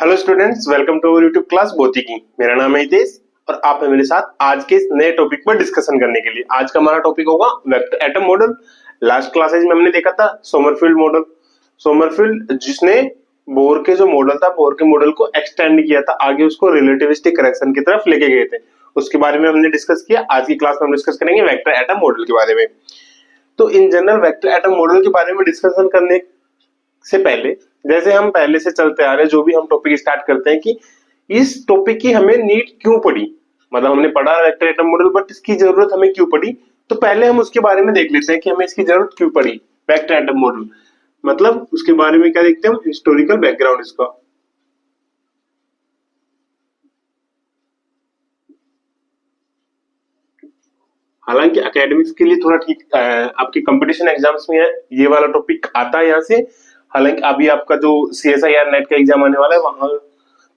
Hello students, welcome to our YouTube class भौतिकी। मेरा नाम है हितेश और आप हैं मेरे साथ आज के इस नए टॉपिक पर डिस्कशन करने के लिए। आज का हमारा टॉपिक होगा vector atom model. Last classes में हमने देखा था सोमरफेल्ड मॉडल। सोमरफेल्ड जिसने बोर के जो मॉडल था, बोर के मॉडल को एक्सटेंड किया था, आगे उसको रिलेटिविस्टिक करेक्शन की तरफ लेके गए थे। उसके बारे में हमने डिस्कस किया। आज की क्लास में हम डिस्कस करेंगे वेक्टर एटम मॉडल के बारे में। तो in general vector atom model के बारे में डिस्कशन करने से पहले, जैसे हम पहले से चलते आ रहे हैं, जो भी हम टॉपिक स्टार्ट करते हैं कि इस टॉपिक की हमें नीड क्यों पड़ी, मतलब हमने पढ़ा वेक्टर एटम मॉडल, बट इसकी जरूरत हमें क्यों पड़ी। तो पहले हम उसके बारे में देख लेते हैं कि हमें इसकी जरूरत क्यों पड़ी। वेक्टर एटम मॉडल मतलब उसके बारे में क्या देखते हैं हम, हिस्टोरिकल बैकग्राउंड इसका। हालांकि एकेडमिक्स के लिए थोड़ा ठीक आपके कंपटीशन एग्जाम्स में ये वाला टॉपिक आता है यहाँ से। हालांकि अभी आपका जो CSIR नेट का एग्जाम आने वाला है, वहां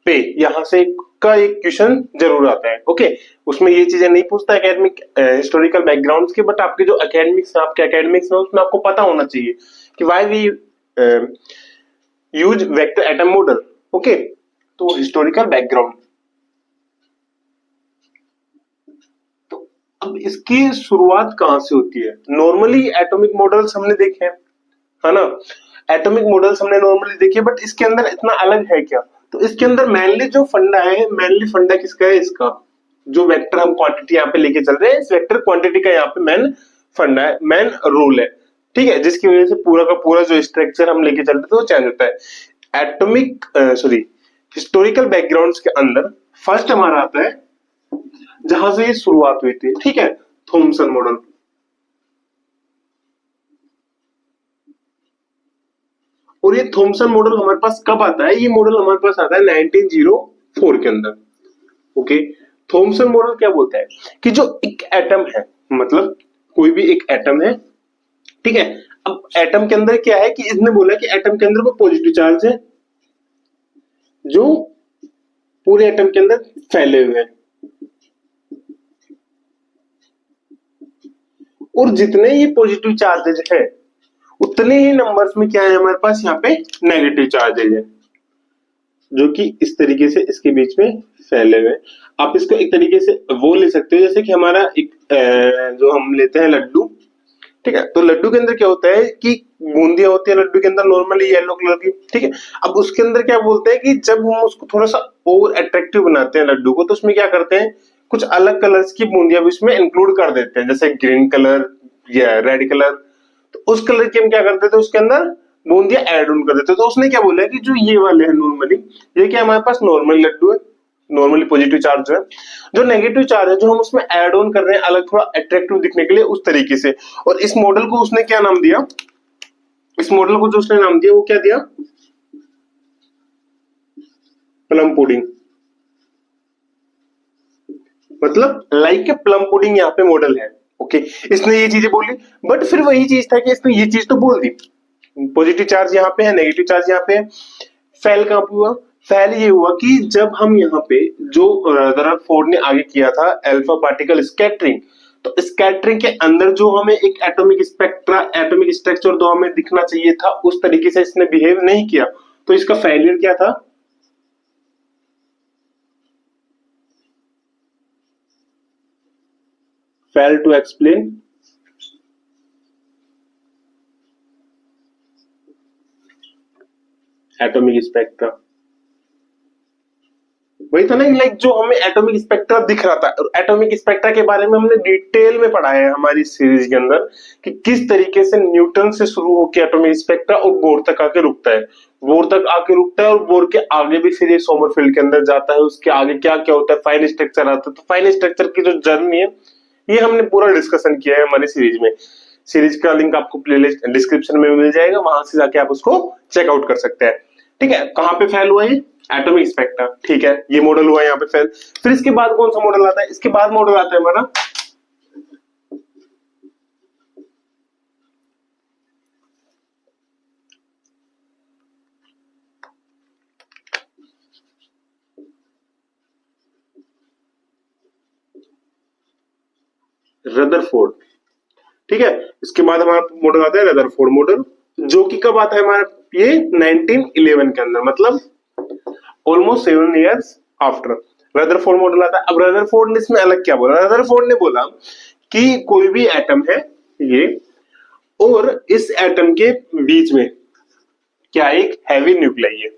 पे यहाँ से का एक क्वेश्चन जरूर आता है। ओके, उसमें ये चीजें नहीं पूछता एकेडमिक हिस्टोरिकल बैकग्राउंड के, बट आपके जो एकेडमिक्स आपके एकेडमिक्स में उसमें आपको पता होना चाहिए कि why we use vector atom model. Okay, तो हिस्टोरिकल बैकग्राउंड, अब इसकी शुरुआत कहां से होती है। नॉर्मली एटॉमिक मॉडल्स हमने देखे हैं, है ना। एटॉमिक मॉडल्स हमने नॉर्मली देखे, बट इसके अंदर इतना अलग है क्या। तो इसके अंदर मेनली जो फंडा है, मेनली फंडा किसका है, इसका जो वेक्टर हम क्वांटिटी यहाँ पे लेके चल रहे हैं, इस वेक्टर क्वांटिटी का यहाँ पे मेन फंडा है, मेन रूल है। ठीक है, जिसकी वजह से पूरा का पूरा जो स्ट्रक्चर हम लेके चलते थे वो चेंज होता है। एटॉमिक हिस्टोरिकल बैकग्राउंड्स के अंदर फर्स्ट हमारा आता है जहां से ये शुरुआत हुई थी, ठीक है, थॉमसन मॉडल। और ये थॉमसन मॉडल हमारे पास कब आता है, ये मॉडल हमारे पास आता है 1904 के अंदर। ओके, थॉमसन मॉडल क्या बोलता है कि जो एक एटम है, मतलब कोई भी एक एटम है, ठीक है। अब एटम के अंदर क्या है कि इसने बोला कि एटम के अंदर कोई पॉजिटिव चार्ज है जो पूरे एटम के अंदर फैले हुए हैं, और जितने ये पॉजिटिव चार्जेज है उतने ही नंबर्स में क्या है हमारे पास यहाँ पे नेगेटिव चार्जेज है, जो कि इस तरीके से इसके बीच में फैले हुए। आप इसको एक तरीके से वो ले सकते हो जैसे कि हमारा एक जो हम लेते हैं लड्डू, ठीक है। तो लड्डू के अंदर क्या होता है कि बूंदियां होती है लड्डू के अंदर नॉर्मली येलो कलर की, ठीक है। अब उसके अंदर क्या बोलते हैं कि जब हम उसको थोड़ा सा और अट्रैक्टिव बनाते हैं लड्डू को, तो उसमें क्या करते हैं, कुछ अलग कलर्स की बूंदियां भी उसमें इंक्लूड कर देते हैं, जैसे ग्रीन कलर या रेड कलर। तो उस कलर की हम क्या करते थे, उसके अंदर बूंदियां ऐड ऑन कर देते। तो उसने क्या बोला कि जो ये वाले हैं नॉर्मली, ये क्या हमारे पास नॉर्मल लड्डू है, नॉर्मली पॉजिटिव चार्ज है। जो नेगेटिव चार्ज है जो हम उसमें ऐड ऑन कर रहे हैं अलग, थोड़ा अट्रैक्टिव दिखने के लिए उस तरीके से। और इस मॉडल को उसने क्या नाम दिया, इस मॉडल को जो उसने नाम दिया वो क्या दिया, प्लम पुडिंग। मतलब लाइक ए प्लम पुडिंग यहाँ पे मॉडल है। ओके, इसने ये चीजें बोली, बट फिर वही चीज था कि इसने ये चीज तो बोल दी, पॉजिटिव चार्ज यहाँ पे है, नेगेटिव चार्ज यहाँ पे है। फेल कहां पे हुआ, फेल ये हुआ कि जब हम यहाँ पे जो रदरफोर्ड ने आगे किया था अल्फा पार्टिकल स्कैटरिंग, तो स्कैटरिंग के अंदर जो हमें एक एटॉमिक स्पेक्ट्रा, एटॉमिक स्ट्रक्चर जो हमें दिखना चाहिए था, उस तरीके से इसने बिहेव नहीं किया। तो इसका फेलियर क्या था, fail to explain atomic spectra. वही था ना, लाइक जो हमें एटॉमिक स्पेक्ट्रा दिख रहा था, और एटॉमिक स्पेक्ट्रा के बारे में हमने डिटेल में पढ़ा है हमारी सीरीज के अंदर कि किस तरीके से न्यूटन से शुरू होकर एटॉमिक स्पेक्ट्रा और बोर तक आके रुकता है, बोर तक आके रुकता है, और बोर के आगे भी फिर ये सोमरफेल्ड के अंदर जाता है। उसके आगे क्या क्या होता है, फाइन स्ट्रक्चर आता है। तो फाइन स्ट्रक्चर की जो जर्नी है ये हमने पूरा डिस्कशन किया है हमारी सीरीज में। सीरीज का लिंक आपको प्लेलिस्ट डिस्क्रिप्शन में मिल जाएगा, वहां से जाके आप उसको चेकआउट कर सकते हैं। ठीक है, कहां पे फेल हुआ ये, एटॉमिक स्पेक्ट्रा, ठीक है, ये मॉडल हुआ यहाँ पे फेल। फिर इसके बाद कौन सा मॉडल आता है, इसके बाद मॉडल आता है हमारा रदरफोर्ड। ठीक है, इसके बाद हमारा मॉडल आता है रदरफोर्ड मॉडल, जो कि कब आता है हमारा, ये 1911 के अंदर, मतलब almost 7 years after Rutherford model आता है। अब रदरफोर्ड ने इसमें अलग क्या बोला, रदरफोर्ड ने बोला कि कोई भी एटम है ये, और इस एटम के बीच में क्या एक हैवी न्यूक्लियाई है,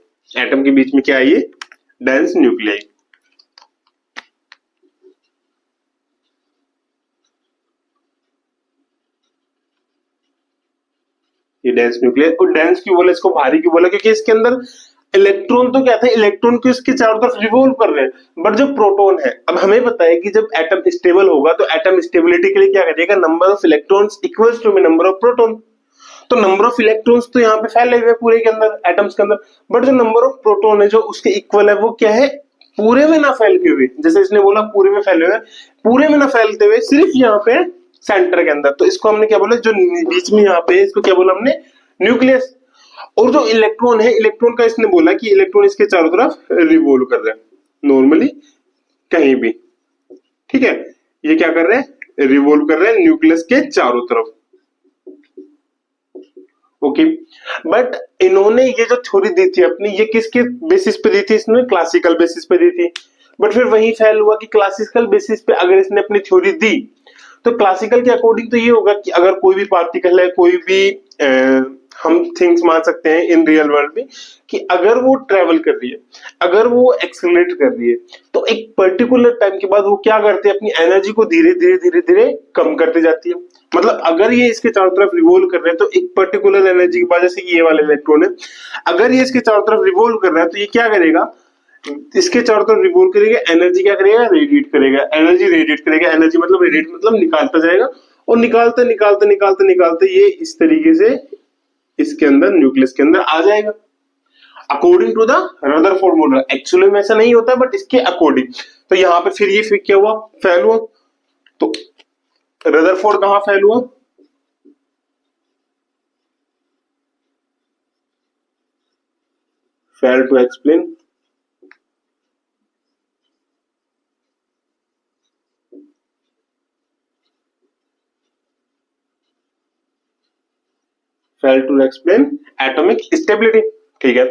एटम के बीच में क्या है ये डेंस न्यूक्लियाई। ये डेंस न्यूक्लियर, और डेंस क्यों बोला इसको, भारी क्यों बोला, क्योंकि इसके अंदर इलेक्ट्रॉन तो क्या था, इलेक्ट्रॉन को इसके चारों तरफ रिवॉल्व कर रहे हैं, बट जो प्रोटॉन है, अब हमें पता है कि जब एटम स्टेबल होगा तो एटम स्टेबिलिटी के लिए क्या करेगा, number of electrons equals to number of proton. तो नंबर ऑफ इलेक्ट्रॉन्स तो यहाँ पे फैले हुए पूरे के अंदर एटम्स के अंदर, बट जो नंबर ऑफ प्रोटॉन है जो उसके इक्वल है वो क्या है, पूरे में ना फैलते हुए, जैसे इसने बोला पूरे में फैले हुए, पूरे में ना फैलते हुए सिर्फ यहाँ पे सेंटर के अंदर, तो इसको हमने क्या बोला, जो बीच में यहाँ पे इसको क्या बोला हमने, न्यूक्लियस। और जो इलेक्ट्रॉन है, इलेक्ट्रॉन का इसने बोला कि इलेक्ट्रॉन इसके चारों तरफ रिवॉल्व कर रहे हैं नॉर्मली कहीं भी, ठीक है, ये क्या कर रहे हैं, रिवॉल्व कर रहे हैं न्यूक्लियस के चारों तरफ। ओके, बट इन्होंने ये जो थ्योरी दी थी अपनी, ये किसके बेसिस पे दी थी, इसने क्लासिकल बेसिस पे दी थी। बट फिर वही फेल हुआ कि क्लासिकल बेसिस पे अगर इसने अपनी थ्योरी दी तो क्लासिकल के अकॉर्डिंग तो ये होगा कि अगर कोई भी पार्टिकल है, कोई भी हम थिंग्स मान सकते हैं इन रियल वर्ल्ड में कि अगर वो ट्रेवल कर रही है, अगर वो एक्सेलरेट कर रही है, तो एक पर्टिकुलर टाइम के बाद वो क्या करते हैं, अपनी एनर्जी को धीरे धीरे धीरे धीरे कम करते जाती है। मतलब अगर ये इसके चारों तरफ रिवॉल्व कर रहे हैं तो एक पर्टिकुलर एनर्जी की वजह से, ये वाला इलेक्ट्रॉन है अगर ये इसके चारों तरफ रिवॉल्व कर रहा है तो ये क्या करेगा, इसके चारों तरफ रिवॉल्व करेगा, एनर्जी क्या करेगा, रेडिएट करेगा, एनर्जी रेडिएट करेगा, एनर्जी मतलब रेडिएट मतलब निकालता जाएगा, और निकालते निकालते निकालते निकालते ये इस तरीके से इसके अंदर न्यूक्लियस के अंदर आ जाएगा according to the Rutherford model. Actually में ऐसा नहीं होता बट इसके अकॉर्डिंग। तो यहाँ पे फिर ये क्या हुआ, फेल हुआ। तो रदरफोर्ड कहां फेल हुआ, fail to explain fail to explain atomic stability, ठीक है।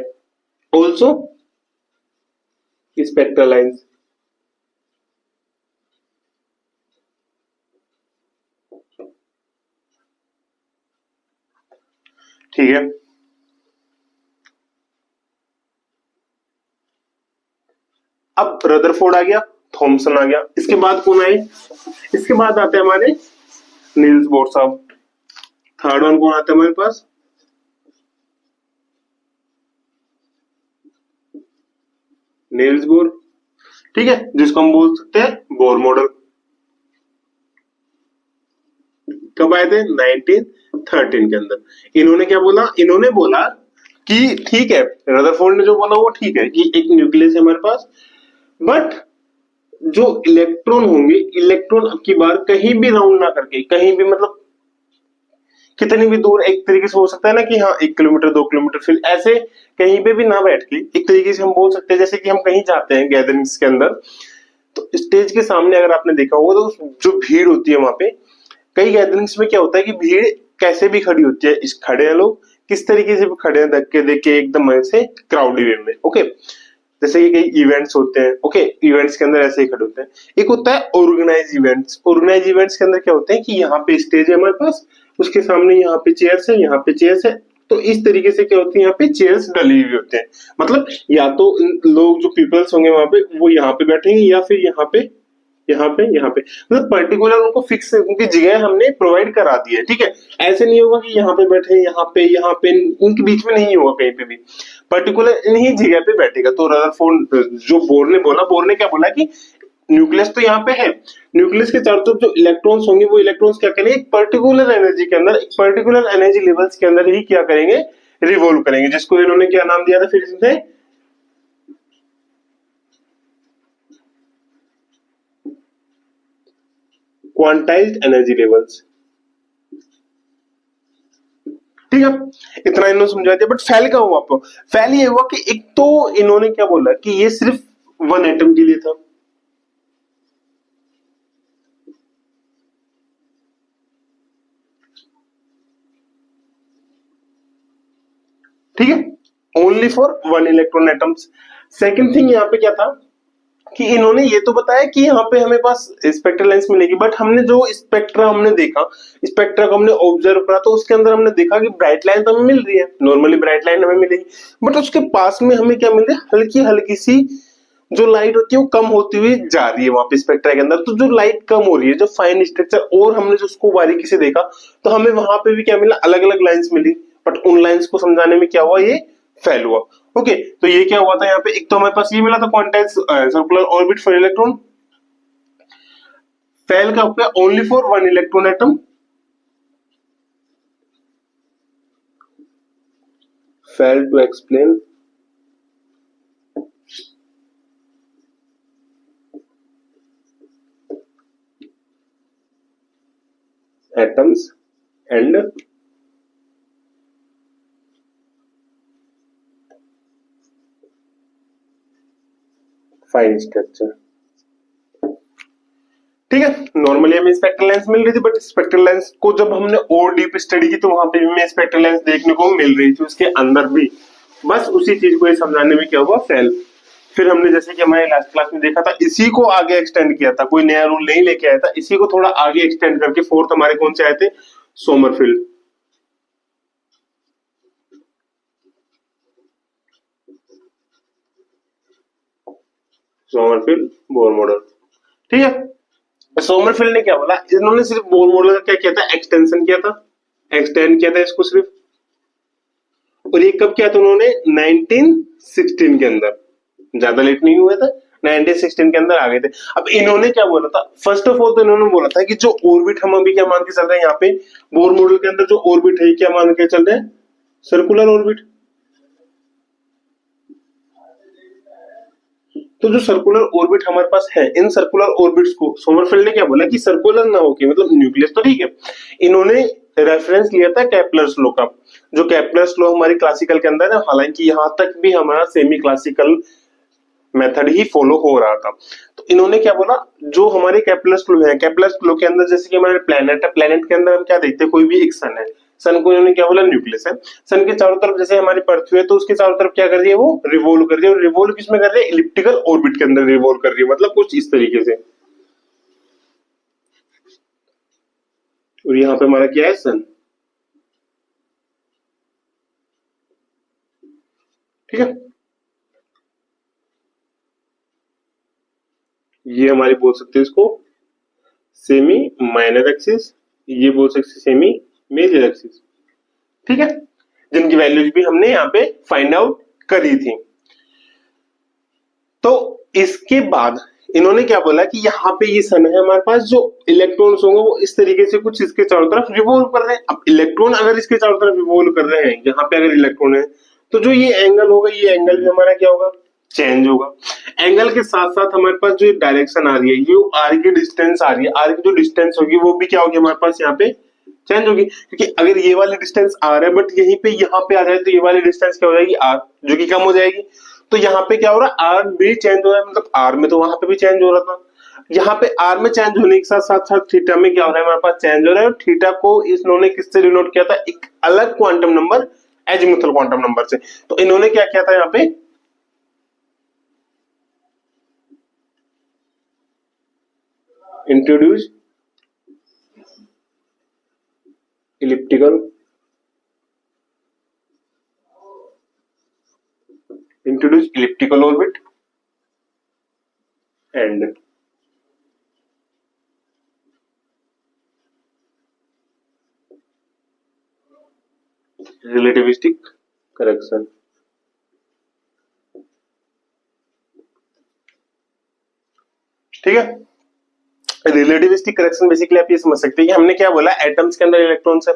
ऑल्सो स्पेक्ट्रल लाइंस, ठीक है। अब रदरफोर्ड आ गया, थॉमसन आ गया, इसके बाद कौन आए, इसके बाद आते हैं हमारे नील्स बोर साहब। थर्ड वन कौन आता है हमारे पास, नील्स बोर, ठीक है, जिसको हम बोल सकते हैं बोर मॉडल। कब आए थे, 1913 के अंदर। इन्होंने क्या बोला, इन्होंने बोला कि ठीक है, रदरफोर्ड ने जो बोला वो ठीक है कि एक न्यूक्लियस है हमारे पास, बट जो इलेक्ट्रॉन होंगे, इलेक्ट्रॉन अब की बार कहीं भी राउंड ना करके, कहीं भी मतलब कितनी भी दूर, एक तरीके से हो सकता है ना कि हाँ 1 किलोमीटर 2 किलोमीटर, फिर ऐसे कहीं पे भी ना बैठ के, एक तरीके से हम बोल सकते हैं जैसे कि हम कहीं जाते हैं गैदरिंग्स के अंदर, तो स्टेज के सामने अगर आपने देखा होगा तो जो भीड़ होती है वहां पे, कई गैदरिंग्स में क्या होता है कि भीड़ कैसे भी खड़ी होती है, इस खड़े हैं लोग किस तरीके से खड़े हैं, धक्के देख के एकदम ऐसे क्राउडी वे में, ओके, जैसे कि कई इवेंट्स होते हैं, ओके, इवेंट्स के अंदर ऐसे ही खड़े होते हैं। एक होता है ऑर्गेनाइज इवेंट्स, ऑर्गेनाइज इवेंट्स के अंदर क्या होते हैं कि यहाँ पे स्टेज है हमारे पास, उसके सामने यहाँ पे चेयर्स है, यहाँ पे चेयर्स है, तो इस तरीके से क्या होती है, यहाँ पे चेयर्स डली हुई होते हैं, मतलब या तो लोग जो पीपल्स होंगे वहां पे वो यहाँ पे बैठेंगे, या फिर यहाँ पे यहाँ पे यहाँ पे, मतलब पर्टिकुलर उनको फिक्स उनकी जगह हमने प्रोवाइड करा दी है, ठीक है। ऐसे नहीं होगा कि यहाँ पे बैठे, यहाँ पे उनके बीच में नहीं होगा, कहीं पे भी पर्टिकुलर इन्हीं जगह पे बैठेगा। तो रदरफोर्ड जो बोर ने बोला, बोर ने क्या बोला कि न्यूक्लियस तो यहाँ पे है, न्यूक्लियस के चारों तरफ जो इलेक्ट्रॉन्स होंगे वो इलेक्ट्रॉन्स क्या करेंगे, एक पर्टिकुलर एनर्जी के अंदर, एक पर्टिकुलर एनर्जी लेवल्स के अंदर ही क्या करेंगे, रिवॉल्व करेंगे, जिसको इन्होंने क्या नाम दिया था फिर से, क्वांटाइज्ड एनर्जी लेवल्स, ठीक है। इतना इन्होंने समझा दिया, बट फेल क्या हुआ आपको, फेल ये हुआ कि एक तो इन्होंने क्या बोला कि ये सिर्फ वन एटम के लिए था, ठीक है, only for one electron atoms. Second thing यहाँ पे क्या था कि इन्होंने ये तो बताया कि यहाँ पे हमें पास स्पेक्ट्रल लेंस मिलेगी, बट हमने जो स्पेक्ट्रा हमने देखा, स्पेक्ट्रा को हमने ऑब्जर्व करा, तो उसके अंदर हमने देखा कि ब्राइट लाइन तो हमें मिल रही है, नॉर्मली ब्राइट लाइन हमें मिलेगी, बट उसके पास में हमें क्या मिल रहा है, हल्की हल्की सी जो लाइट होती है वो कम होती हुई जा रही है वहां पे स्पेक्ट्रा के अंदर। तो जो लाइट कम हो रही है, जो फाइन स्ट्रक्चर, और हमने जो उसको बारीकी से देखा तो हमें वहां पे भी क्या मिला, अलग अलग लाइंस मिली, बट उन लाइंस को समझाने में क्या हुआ, ये फेल हुआ। ओके, तो ये क्या हुआ था यहाँ पे, एक तो हमारे पास ये मिला था quantize circular orbit for electron, fail का हो गया only for one electron atom, fail to explain atoms and fine structure। ठीक है, नॉर्मली हमें स्पेक्ट्रल लेंस मिल रही थी, बट स्पेक्ट्रल लेंस को जब हमने और डीप स्टडी की तो वहां पे भी हमें स्पेक्ट्रल लेंस देखने को मिल रही थी उसके अंदर भी, बस उसी चीज को ये समझाने में क्या हुआ, फेल। फिर हमने जैसे कि हमारे लास्ट क्लास में देखा था, इसी को आगे एक्सटेंड किया था, कोई नया रूल नहीं लेके आया था, इसी को थोड़ा आगे एक्सटेंड करके फोर्थ हमारे कौन से आए थे, सोमरफेल्ड। Sommerfeld Bohr model. ठीक है, सोमरफेल्ड ने क्या बोला, इन्होंने सिर्फ बोर मॉडल का क्या किया था, एक्सटेंशन किया था, एक्सटेंड किया था इसको सिर्फ, और ये कब किया था उन्होंने, 1916 के अंदर, ज्यादा लेट नहीं हुआ था, 1916 के अंदर आ गए थे। अब इन्होंने क्या बोला था, फर्स्ट ऑफ ऑल तो इन्होंने बोला था कि जो ऑर्बिट हम अभी क्या मान के चल रहे हैं यहाँ पे बोर मॉडल के अंदर जो ऑर्बिट है क्या मान के चल रहे हैं, सर्कुलर ऑर्बिट। तो जो सर्कुलर ऑर्बिट हमारे पास है, इन सर्कुलर ऑर्बिट्स को सोमरफेल्ड ने क्या बोला कि सर्कुलर ना हो के, मतलब न्यूक्लियस तो ठीक है, इन्होंने रेफरेंस लिया था केपलर्स लॉ का, जो केपलर्स लॉ हमारी क्लासिकल के अंदर है, हालांकि यहां तक भी हमारा सेमी क्लासिकल मेथड ही फॉलो हो रहा था। तो इन्होंने क्या बोला, जो हमारे केपलर्स लॉ है, केपलर्स लॉ के अंदर जैसे कि हमारे प्लेनेट है, प्लेनेट के अंदर हम क्या देखते हैं, कोई भी एक सन है, सन को इन्होंने क्या बोला, न्यूक्लियस है। सन के चारों तरफ जैसे हमारी पृथ्वी है, तो उसके चारों तरफ क्या कर रही है, वो रिवॉल्व कर रही है, और रिवॉल्व किसमें कर रही है, इलिप्टिकल ऑर्बिट के अंदर रिवॉल्व कर रही है, मतलब कुछ इस तरीके से। और यहाँ पे हमारा क्या है, सन। ठीक है, ये हमारी बोल सकते हैं इसको सेमी माइनर एक्सिस, ये बोल सकते सेमी मेजर एक्सिस। ठीक है, जिनकी वैल्यूज भी हमने यहाँ पे फाइंड आउट करी थी। तो इसके बाद इन्होंने क्या बोला कि यहाँ पे ये सन है हमारे पास, जो इलेक्ट्रॉन्स होंगे वो इस तरीके से कुछ इसके चारों तरफ रिवॉल्व कर रहे हैं। अब इलेक्ट्रॉन अगर इसके चारों तरफ रिवॉल्व कर रहे हैं, यहाँ पे अगर इलेक्ट्रॉन है, तो जो ये एंगल होगा, ये एंगल भी हमारा क्या होगा, चेंज होगा। एंगल के साथ साथ हमारे पास जो डायरेक्शन आ रही है, ये आर की डिस्टेंस आ रही है, आर की जो डिस्टेंस होगी वो भी क्या होगी हमारे पास यहाँ पे चेंज होगी, क्योंकि अगर ये वाली डिस्टेंस आर है बट यहीं पे यहाँ पे आ जाए तो ये वाली डिस्टेंस क्या हो जाएगी, आर, जो कि कम हो जाएगी। तो यहाँ पे क्या हो रहा है, आर भी चेंज हो रहा है, मतलब आर में तो वहां पे भी चेंज हो रहा था, यहाँ पे आर में चेंज होने के साथ साथ साथ थीटा में क्या हो रहा है, हमारे पास चेंज हो रहा है। और थीटा को इन्होंने किससे डिनोट किया था, एक अलग quantum number, azimuthal quantum number से। तो इन्होंने क्या किया था यहाँ पे, introduce elliptical orbit and relativistic correction। ठीक है, रिलेटिविस्टिक करेक्शन बेसिकली आप ये समझ सकते हैं कि हमने क्या बोला, एटम्स के अंदर इलेक्ट्रॉन्स है,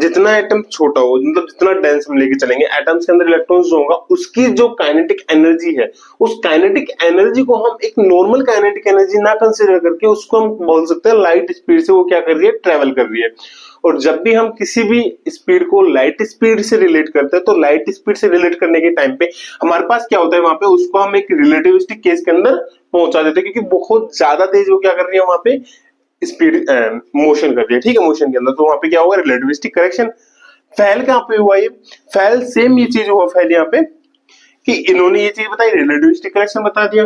जितना एटम छोटा हो, मतलब जितना डेंस हम लेके चलेंगे, एटम्स के अंदर इलेक्ट्रॉन्स जो होगा उसकी जो काइनेटिक एनर्जी है, उस काइनेटिक एनर्जी को हम एक नॉर्मल काइनेटिक एनर्जी ना कंसीडर करके उसको हम बोल सकते हैं लाइट स्पीड से वो क्या कर रही है, ट्रेवल कर रही है। और जब भी हम किसी भी स्पीड को लाइट स्पीड से रिलेट करते हैं, तो लाइट स्पीड से रिलेट करने के टाइम पे हमारे पास क्या होता है, वहां पे उसको हम एक रिलेटिविस्टिक केस के अंदर पहुंचा देते हैं, क्योंकि बहुत ज्यादा तेज वो क्या कर रही है, वहां पे स्पीड मोशन कर रही है। ठीक है, मोशन के अंदर, तो वहां पे क्या होगा, रिलेटिविस्टिक करेक्शन। फेल कहाँ पे हुआ ये? फेल सेम ये चीज हुआ फेल यहाँ पे कि इन्होंने ये चीज बताई, रिलेटिविस्टिक करेक्शन बता दिया,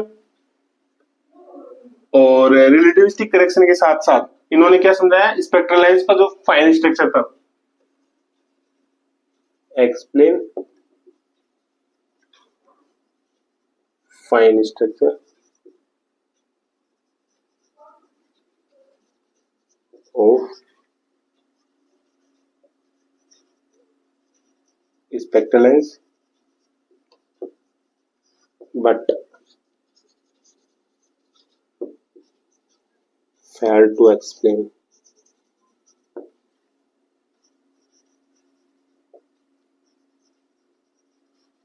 और रिलेटिविस्टिक करेक्शन के साथ साथ इन्होंने क्या समझाया, स्पेक्ट्रल लाइंस का जो फाइन स्ट्रक्चर था, explain fine structure of spectral lines but failed to explain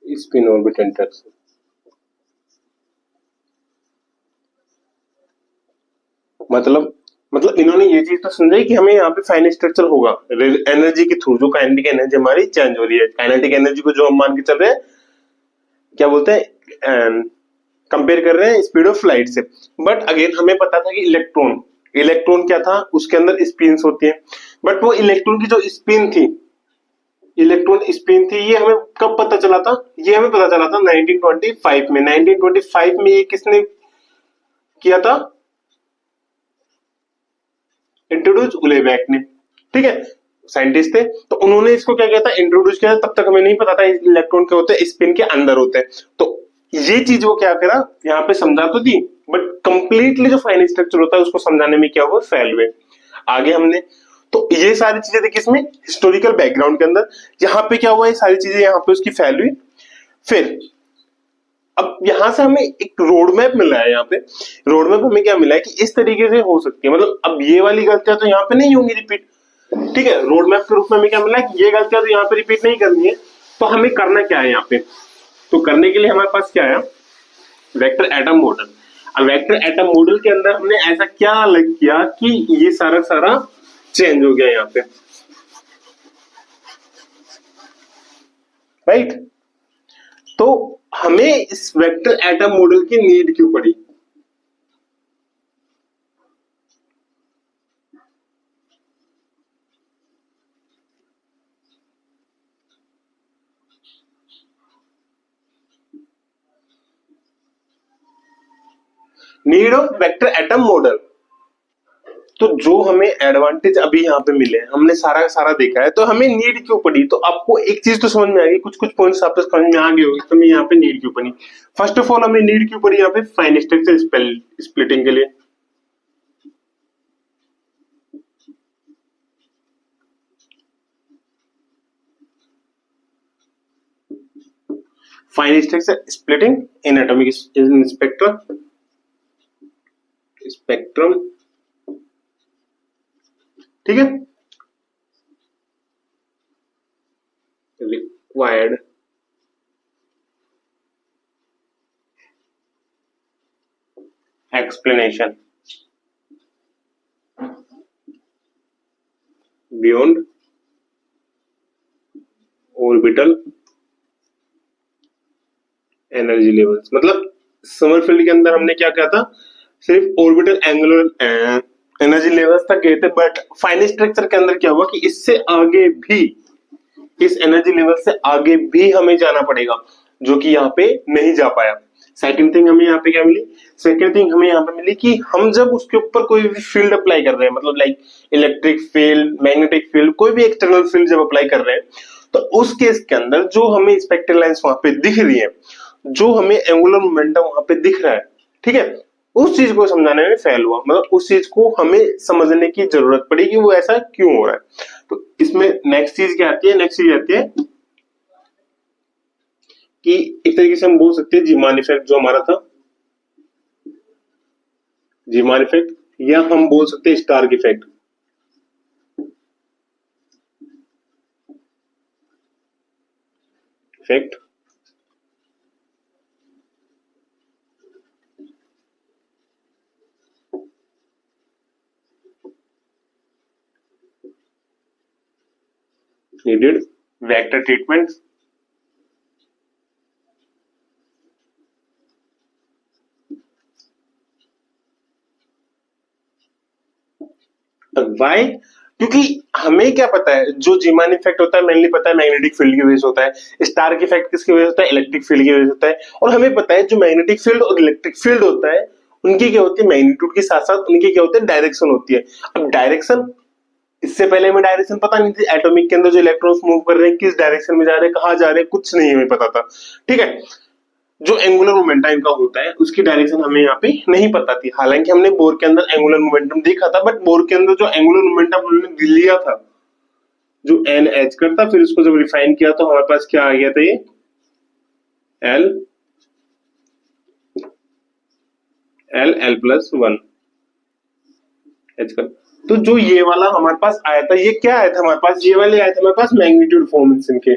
spin orbit interaction। मतलब इन्होंने ये चीज तो समझाई कि हमें यहाँ पे फाइन स्ट्रक्चर होगा एनर्जी के थ्रू, जो काइनेटिक एनर्जी हमारी चेंज हो रही है, काइनेटिक एनर्जी को जो हम मान के चल रहे हैं क्या बोलते हैं, कंपेयर कर रहे हैं स्पीड ऑफ लाइट से। बट अगेन हमें पता था कि इलेक्ट्रॉन इलेक्ट्रॉन क्या था, उसके अंदर स्पिन्स होती है, बट वो इलेक्ट्रॉन की जो स्पिन थी, इलेक्ट्रॉन स्पिन थी, ये हमें कब पता चला था? ये हमें पता चला था 1925 में। 1925 में ये किसने किया था? इंट्रोड्यूस उलेबैक ने, ठीक है, साइंटिस्ट थे, तो उन्होंने इसको क्या किया था, इंट्रोड्यूस किया। तब तक हमें नहीं पता था इलेक्ट्रॉन क्या होते हैं, स्पिन के अंदर होते हैं। तो ये चीज वो क्या करा, यहाँ पे समझा तो दी, बट कंप्लीटली जो फाइन स्ट्रक्चर होता है उसको समझाने में क्या हुआ, फेल हुए। आगे हमने तो ये सारी चीजें देखी इसमें हिस्टोरिकल बैकग्राउंड के अंदर, यहाँ पे क्या हुआ, ये सारी चीजें यहाँ पे उसकी फेल हुई। फिर अब यहां से हमें एक रोड मैप मिला है, यहाँ पे रोड मैप हमें क्या मिला है कि इस तरीके से हो सकती है, मतलब अब ये वाली गलतियां तो यहाँ पे नहीं होंगी रिपीट, ठीक है। रोड मैप के रूप में हमें क्या मिला है कि ये गलतियां तो यहाँ पे रिपीट नहीं करनी है। तो हमें करना क्या है यहाँ पे, तो करने के लिए हमारे पास क्या है, वेक्टर एटम मॉडल। अब वेक्टर एटम मॉडल के अंदर हमने ऐसा क्या अलग किया कि ये सारा सारा चेंज हो गया यहाँ पे, राइट। तो हमें इस वेक्टर एटम मॉडल की नीड क्यों पड़ी? Need of vector atom model. तो जो हमें एडवांटेज अभी यहाँ पे मिले, हमने सारा का सारा देखा है, तो हमें नीड क्यों पड़ी? तो आपको एक चीज तो समझ में आ गई, कुछ कुछ पॉइंट्स आपको समझ में आ गए होंगे, तो हमें यहाँ पे नीड क्यों पड़ी। फर्स्ट ऑफ ऑल हमें नीड क्यों पड़ी यहाँ पे, फाइन स्ट्रक्चर स्प्लिटिंग के लिए। Fine structure splitting in atomic spectrum, spectrum, ठीक है, required explanation beyond orbital energy levels. मतलब समरफील्ड के अंदर हमने क्या किया था, सिर्फ ऑर्बिटल एंगुलर एनर्जी लेवल्स तक गए थे, बट फाइन स्ट्रक्चर के अंदर क्या हुआ कि इससे आगे भी, इस एनर्जी लेवल से आगे भी हमें जाना पड़ेगा, जो कि यहाँ पे नहीं जा पाया। सेकंड थिंग हमें यहाँ पे क्या मिली, सेकंड थिंग हमें यहाँ पे मिली कि हम जब उसके ऊपर कोई भी फील्ड अप्लाई कर रहे हैं, मतलब like electric field, magnetic field, कोई भी एक्सटर्नल फील्ड जब अप्लाई कर रहे हैं, तो उस केस के अंदर जो हमें स्पेक्ट्रल लाइंस वहां पे दिख रही है, जो हमें एंगुलर मोमेंटम वहां पे दिख रहा है, ठीक है, उस चीज को समझाने में फेल हुआ। मतलब उस चीज को हमें समझने की जरूरत पड़ी कि वो ऐसा क्यों हो रहा है। तो इसमें नेक्स्ट चीज क्या आती है, नेक्स्ट चीज आती है कि एक तरीके से हम बोल सकते हैं जीमान इफेक्ट जो हमारा था, जीमान इफेक्ट, या हम बोल सकते हैं Stark effect. Effect needed vector treatment why क्योंकि हमें क्या पता है, जो जीमान इफेक्ट होता है मेनली पता है मैग्नेटिक फील्ड की वजह से होता है, स्टार्क इफेक्ट किसकी वजह से होता है, इलेक्ट्रिक फील्ड की वजह से होता है। और हमें पता है जो मैग्नेटिक फील्ड और इलेक्ट्रिक फील्ड होता है उनकी क्या होती है, मैग्नीट्यूड के साथ साथ उनकी क्या होती है, डायरेक्शन होती है। अब डायरेक्शन, इससे पहले हमें डायरेक्शन पता नहीं थी, एटॉमिक के अंदर जो इलेक्ट्रॉन्स मूव कर रहे हैं किस डायरेक्शन में जा रहे हैं, कहां जा रहे हैं, कुछ नहीं हमें पता था। ठीक है, जो एंगुलर मोमेंटम इनका होता है उसकी डायरेक्शन हमें यहाँ पे नहीं पता थी। हालांकि हमने बोर के अंदर एंगुलर मोमेंटम देखा था, बट बोर के अंदर जो एंगुलर मोमेंटम हमने लिया था जो एन एच करता, फिर उसको जब रिफाइन किया तो हमारे पास क्या आ गया था, ये L L L plus one H कर। तो जो ये वाला हमारे पास आया था, ये क्या आया था हमारे पास, ये वाले आया था हमारे पास मैग्नीट्यूड फॉर्म्स इनके।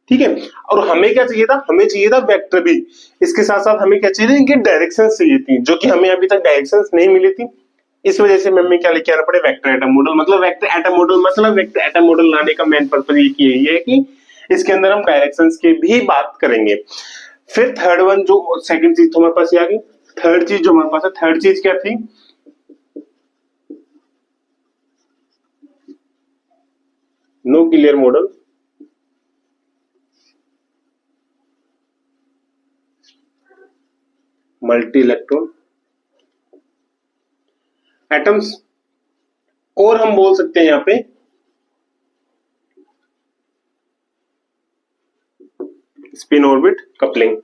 ठीक है, और हमें क्या चाहिए था, हमें चाहिए था वेक्टर भी, इसके साथ साथ हमें क्या चाहिए, इनकी डायरेक्शंस चाहिए थी, जो कि हमें अभी तक डायरेक्शंस नहीं मिली थी। इस वजह से हमें क्या लेके आना पड़े, वेक्टर एटम मॉडल। मतलब वेक्टर एटम मॉडल, मतलब वेक्टर एटम मॉडल लाने का मेन पर्पज यही है कि इसके अंदर हम डायरेक्शंस की भी बात करेंगे। फिर थर्ड वन, जो सेकंड चीज तो हमारे पास आ गई, थर्ड चीज जो हमारे पास है, थर्ड चीज क्या थी, no clear model multi electron atoms, और हम बोल सकते हैं यहाँ पे स्पिन ऑर्बिट कपलिंग।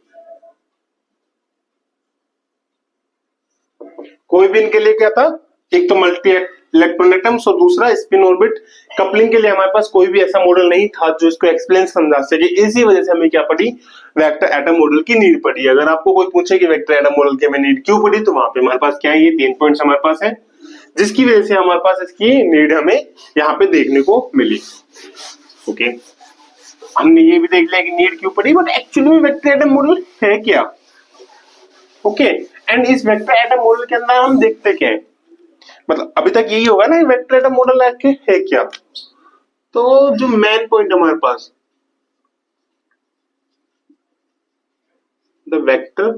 कोई भी इनके लिए क्या था, एक तो मल्टी इलेक्ट्रॉन एटम्स और दूसरा स्पिन ऑर्बिट कपलिंग के लिए हमारे पास कोई भी ऐसा मॉडल नहीं था जो इसको एक्सप्लेन समझा सके। इसी वजह से हमें क्या पड़ी, वेक्टर एटम मॉडल की नीड पड़ी। अगर आपको कोई पूछे कि वेक्टर एटम मॉडल की हमें नीड क्यों पड़ी, तो वहां पे हमारे पास क्या है, ये 3 पॉइंट्स हमारे पास है, जिसकी वजह से हमारे पास इसकी नीड हमें यहाँ पे देखने को मिली। ओके, हमने ये भी देख लिया कि नीड क्यों पड़ी, बट एक्चुअली में वेक्टर एटम मॉडल है क्या। ओके, एंड इस वेक्टर एटम मॉडल के अंदर हम देखते क्या है, मतलब अभी तक यही होगा ना, वेक्टर एटम मॉडल है क्या। तो जो मेन पॉइंट हमारे पास, द वेक्टर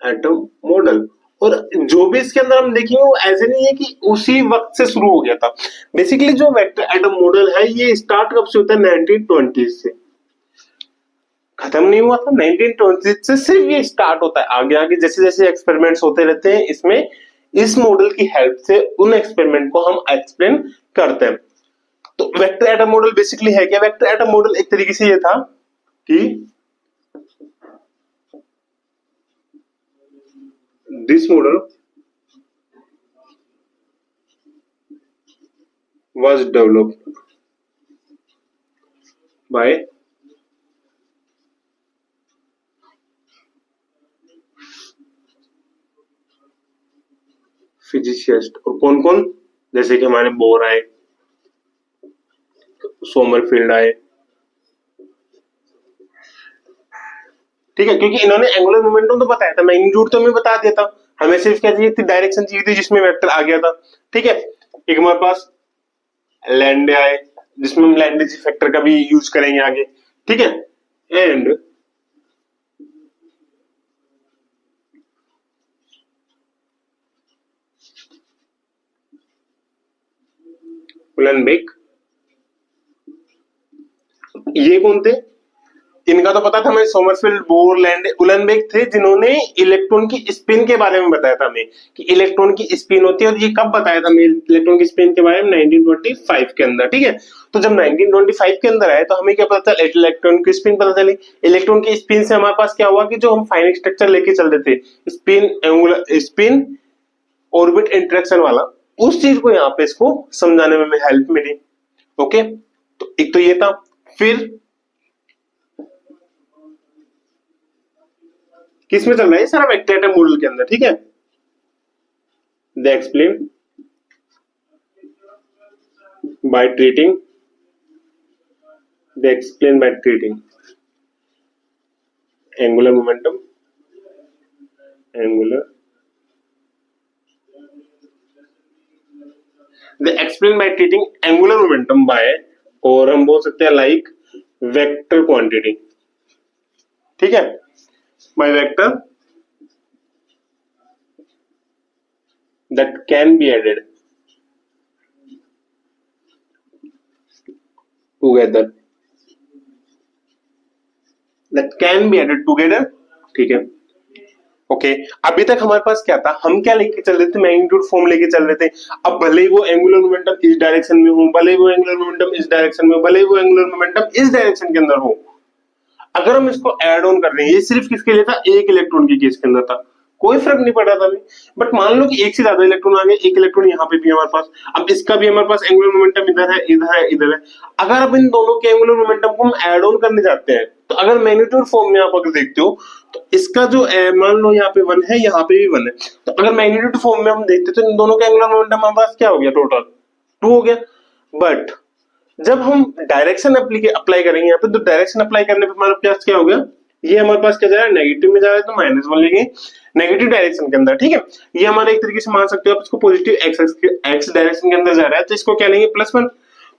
एटम मॉडल, और जो भी इसके अंदर हम देखेंगे वो ऐसे नहीं है कि उसी वक्त से शुरू हो गया था। बेसिकली जो वेक्टर एटम मॉडल है ये स्टार्ट कब से होता है, 1920 से, खत्म नहीं हुआ था 1920 से, सिर्फ ये स्टार्ट होता है। आगे आगे जैसे जैसे एक्सपेरिमेंट्स होते रहते हैं इसमें, इस मॉडल की हेल्प से उन एक्सपेरिमेंट को हम एक्सप्लेन करते हैं। तो वेक्टर एटम मॉडल बेसिकली है क्या, वेक्टर एटम मॉडल एक तरीके से ये था कि this model was developed by physicist. और कौन कौन, जैसे कि हमारे बोर आए, सोमरफील्ड आए। ठीक है, क्योंकि इन्होंने एंगुलर मोमेंटम तो बताया था, मैग्नीट्यूड तो हमें बता दिया था, हमें सिर्फ क्या चाहिए थी, डायरेक्शन चाहिए थी जिसमें वेक्टर आ गया था। ठीक है, एक हमारे पास लैंडे आए, जिसमें हम लैंडेज फैक्टर का भी यूज करेंगे आगे। ठीक है, एंड उलनबेक, ये कौन थे, इनका तो पता था हमें, सोमरफील्ड, बोर, लैंडे, उलनबेक थे जिन्होंने इलेक्ट्रॉन की स्पिन के बारे में बताया था हमें, कि इलेक्ट्रॉन की स्पिन होती है। और ये कब बताया था हमें इलेक्ट्रॉन की स्पिन के बारे में, 1925 के अंदर। ठीक है, तो जब 1925 के अंदर आए तो हमें क्या पता चला, इलेक्ट्रॉन की स्पिन पता चली। इलेक्ट्रॉन की स्पिन से हमारे पास क्या हुआ कि जो हम फाइनल स्ट्रक्चर लेके चल रहे थे, spin angular spin orbit interaction वाला, उस चीज को यहाँ पे इसको समझाने में हमें हेल्प मिली। ओके, तो एक तो ये था। फिर किसमें चल रहा है ये सारा, वेक्टर एटम मॉडल के अंदर। ठीक है, they explain by treating, they explain by treating angular momentum, angular, they explain by treating angular momentum by, और हम बोल सकते हैं लाइक वेक्टर क्वांटिटी। ठीक है, by vector that can be added together, that can be added together, ठीक है। Okay अभी तक हमारे पास क्या था, हम क्या लेके चल रहे थे, मैग्नीट्यूड फॉर्म लेके चल रहे थे। अब भले ही वो एंगुलर मोमेंटम इस डायरेक्शन में हो, भले ही वो एंगुलर मोमेंटम इस डायरेक्शन में हो, भले ही वो एंगुलर मोमेंटम इस डायरेक्शन के अंदर हो, अगर हम इसको ऐड ऑन कर रहे हैं, ये सिर्फ किसके लिए था, एक इलेक्ट्रॉन के केस के अंदर था, कोई फर्क नहीं पड़ रहा था हमें। बट मान लो कि एक से ज्यादा इलेक्ट्रॉन आ गए, एक इलेक्ट्रॉन यहाँ पे भी हमारे पास, अब इसका भी हमारे पास एंगुलर मोमेंटम इधर है, इधर है, इधर है। अगर अब इन दोनों के एंगुलर मोमेंटम को हम ऐड ऑन करने जाते हैं, तो अगर मैग्नीट्यूड फॉर्म में आप अगर देखते हो तो इसका जो मान लो यहाँ पे 1 है, यहाँ पे भी 1 है, तो अगर मैग्नीट्यूड फॉर्म में हम देखते तो इन दोनों का एंगुलर मोमेंटम हमारे पास क्या हो गया, टोटल 2 हो गया। बट जब हम डायरेक्शन अप्लाई करेंगे यहाँ पे, तो डायरेक्शन अप्लाई करने पे हमारे पास क्या हो गया, ये हमारे पास क्या जा रहा है, नेगेटिव में जा रहा है, तो -1 लेंगे नेगेटिव डायरेक्शन के अंदर, ठीक है। ये हमारे एक तरीके से मान सकते हो आप इसको पॉजिटिव एक्स डायरेक्शन के अंदर जा रहा है, तो इसको क्या लेंगे, +1।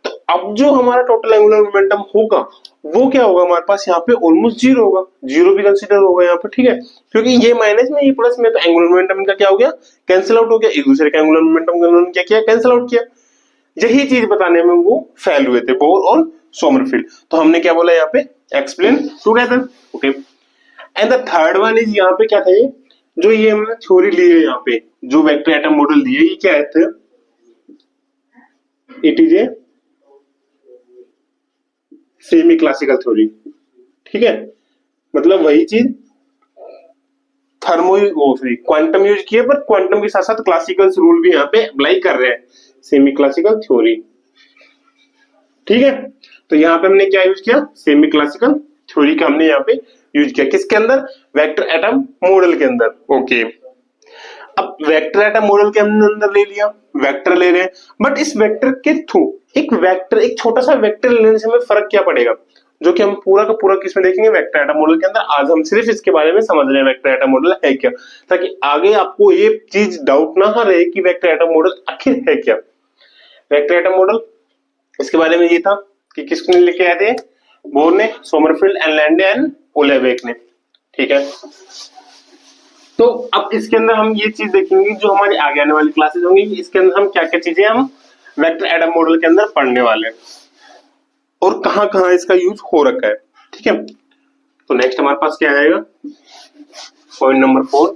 तो अब जो हमारा टोटल एंगुलर मोमेंटम होगा वो क्या होगा, हमारे पास यहाँ पे ऑलमोस्ट 0 होगा, 0 भी कंसीडर होगा यहाँ पे, ठीक है, क्योंकि ये माइनस में, ये प्लस में, तो एंगुलर मोमेंटम इनका क्या हो गया, कैंसिल आउट हो गया, एक दूसरे का एंगुलर मोमेंटम का उन्होंने क्या किया, कैंसिल आउट किया। यही चीज बताने में वो फेल हुए थे, बोर और सोमरफील्ड। तो हमने क्या बोला यहाँ पे, explain together, okay. And the third one is, यहाँ पे क्या था, ये जो ये हमने थ्योरी ली है, यहाँ पे जो वेक्टर एटम मॉडल दिए, ये क्या है, it is a semi classical theory, ठीक है। मतलब वही चीज क्वांटम यूज किए, पर क्वांटम के साथ साथ क्लासिकल रूल भी यहाँ पे अप्लाई कर रहे हैं, सेमी क्लासिकल थ्योरी, ठीक है। तो यहाँ पे हमने क्या यूज किया, सेमी क्लासिकल थ्योरी का हमने यहाँ पे यूज किया, किसके अंदर, वेक्टर एटम मॉडल के अंदर, ओके। अब वेक्टर एटम मॉडल के हमने अंदर ले लिया, वेक्टर ले रहे हैं, बट इस वेक्टर के थ्रू एक छोटा सा वेक्टर लेने से हमें फर्क क्या पड़ेगा, जो कि हम पूरा का पूरा किसमें देखेंगे, वेक्टर एटम मॉडल के अंदर। आज हम सिर्फ इसके बारे में समझ रहे हैं वेक्टर एटम मॉडल है क्या, ताकि आगे आपको ये चीज डाउट ना रहे कि वेक्टर एटम मॉडल आखिर है क्या। वेक्टर एटम मॉडल, इसके बारे में ये था कि किसने लेके आए थे, बोर ने, सोमरफील्ड एंड लैंडे एंड उलेबेक ने, ठीक है। तो अब इसके अंदर हम ये चीज देखेंगे, जो हमारी आगे आने वाली क्लासेस होंगी, इसके अंदर हम क्या क्या चीजें हम वेक्टर एटम मॉडल के अंदर पढ़ने वाले हैं और कहां कहां इसका यूज हो रखा है, ठीक है। तो नेक्स्ट हमारे पास क्या आएगा, पॉइंट नंबर 4,